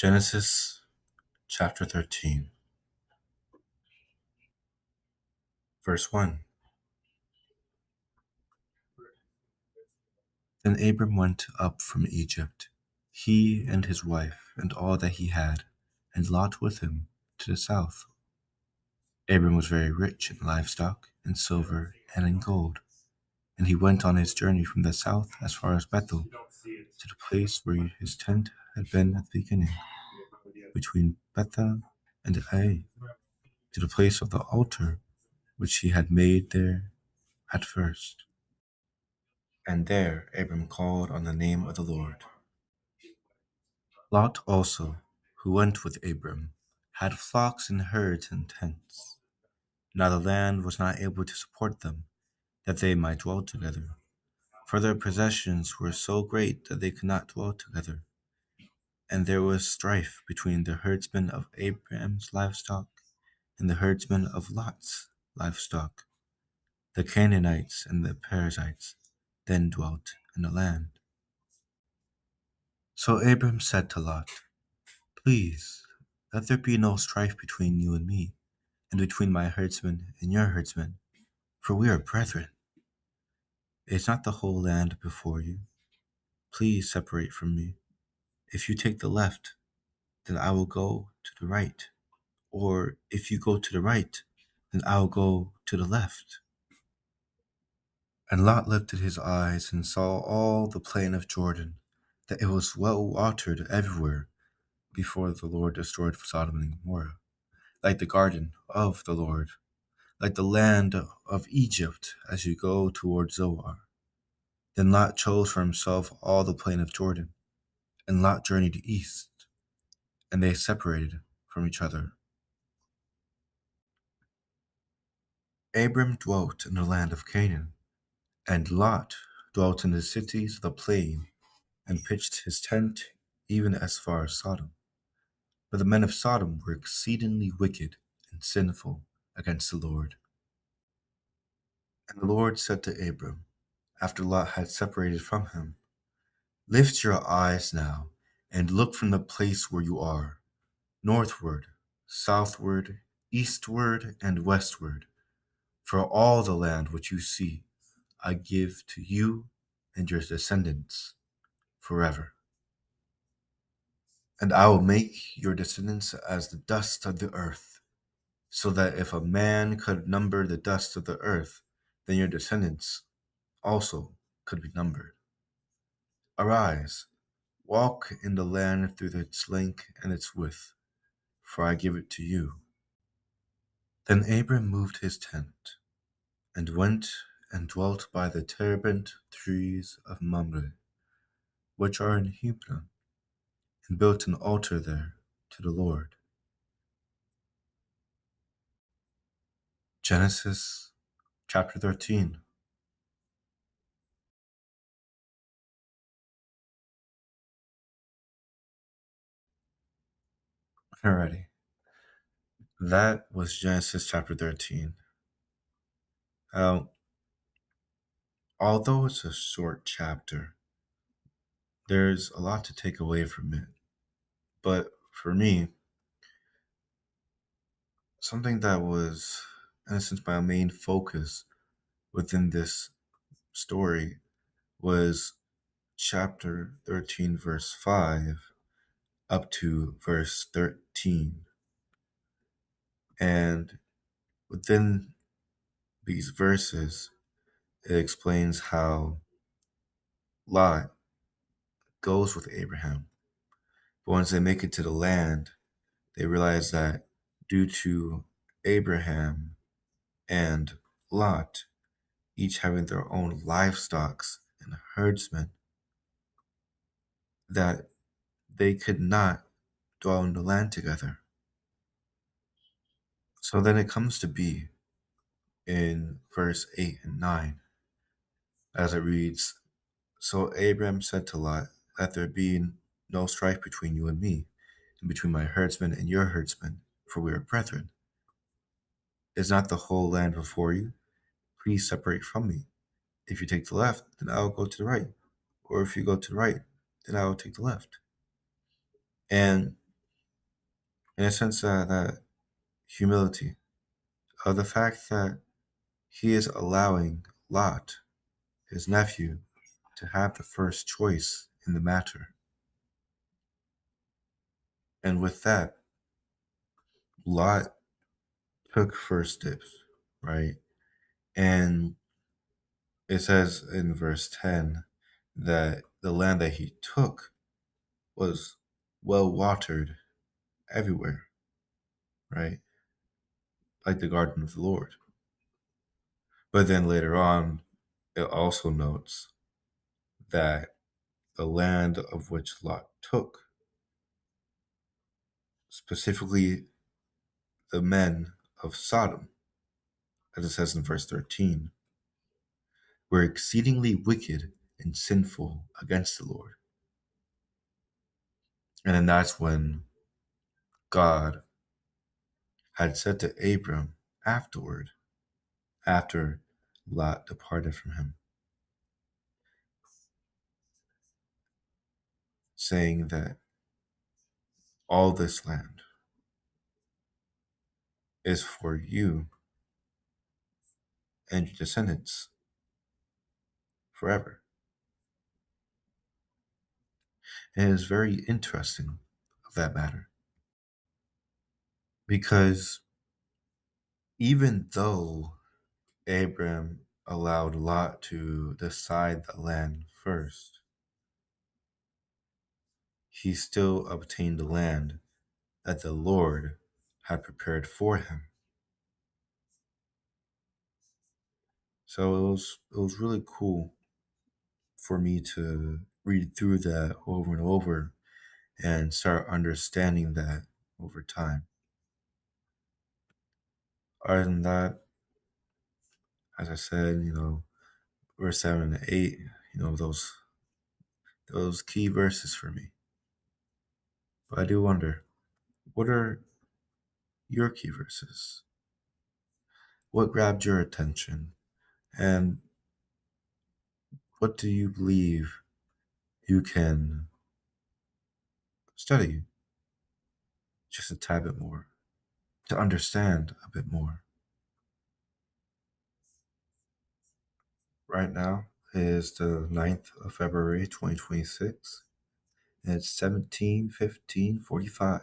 Genesis chapter 13, verse 1. Then Abram went up from Egypt, he and his wife and all that he had, and Lot with him, to the south. Abram was very rich in livestock, in silver, and in gold. And he went on his journey from the south as far as Bethel, to the place where his tent had been at the beginning, between Bethel and Ai, to the place of the altar which he had made there at first. And there Abram called on the name of the Lord. Lot also, who went with Abram, had flocks and herds and tents. Now the land was not able to support them, that they might dwell together, for their possessions were so great that they could not dwell together. And there was strife between the herdsmen of Abram's livestock and the herdsmen of Lot's livestock. The Canaanites and the Perizzites then dwelt in the land. So Abram said to Lot, Please, let there be no strife between you and me, and between my herdsmen and your herdsmen, for we are brethren. Is not the whole land before you? Please separate from me. If you take the left, then I will go to the right, or if you go to the right, then I will go to the left. And Lot lifted his eyes and saw all the plain of Jordan, that it was well watered everywhere, before the Lord destroyed Sodom and Gomorrah, like the garden of the Lord, like the land of Egypt as you go toward Zoar. Then Lot chose for himself all the plain of Jordan, and Lot journeyed east, and they separated from each other. Abram dwelt in the land of Canaan, and Lot dwelt in the cities of the plain, and pitched his tent even as far as Sodom. But the men of Sodom were exceedingly wicked and sinful against the Lord. And the Lord said to Abram, after Lot had separated from him, Lift your eyes now, and look from the place where you are, northward, southward, eastward, and westward. For all the land which you see, I give to you and your descendants forever. And I will make your descendants as the dust of the earth, so that if a man could number the dust of the earth, then your descendants also could be numbered. Arise, walk in the land through its length and its width, for I give it to you. Then Abram moved his tent, and went and dwelt by the terebinth trees of Mamre, which are in Hebron, and built an altar there to the Lord. Genesis chapter 13. Alrighty, that was Genesis chapter 13. Although it's a short chapter, there's a lot to take away from it. But for me, something that was, in a sense, my main focus within this story was chapter 13, verse 5, up to verse 13. And within these verses, it explains how Lot goes with Abraham. But once they make it to the land, they realize that due to Abraham and Lot each having their own livestock and herdsmen, that they could not dwell in the land together. So then it comes to be in verse 8 and 9, as it reads, So Abram said to Lot, Let there be no strife between you and me, and between my herdsmen and your herdsmen, for we are brethren. Is not the whole land before you? Please separate from me. If you take the left, then I will go to the right, or if you go to the right, then I will take the left. And in a sense that humility of the fact that he is allowing Lot, his nephew, to have the first choice in the matter. And with that, Lot took first dibs, right? And it says in verse 10 that the land that he took was well watered everywhere, right? Like the garden of the Lord. But then later on, it also notes that the land of which Lot took, specifically the men of Sodom, as it says in verse 13, were exceedingly wicked and sinful against the Lord. And then that's when God had said to Abram afterward, after Lot departed from him, saying that all this land is for you and your descendants forever. And it is very interesting of that matter, because even though Abram allowed Lot to decide the land first, he still obtained the land that the Lord had prepared for him. So it was really cool for me to read through that over and over and start understanding that over time. Other than that, as I said, verse 7 and 8, those key verses for me. But I do wonder, what are your key verses? What grabbed your attention? And what do you believe you can study just a tad bit more, to understand a bit more? Right now is the 9th of February 2026, and it's 17:15:45.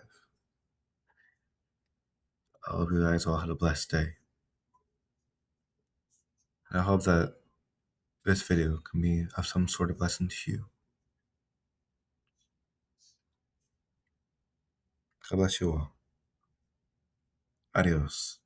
I hope you guys all had a blessed day. And I hope that this video can be of some sort of lesson to you. God bless you all. Adios.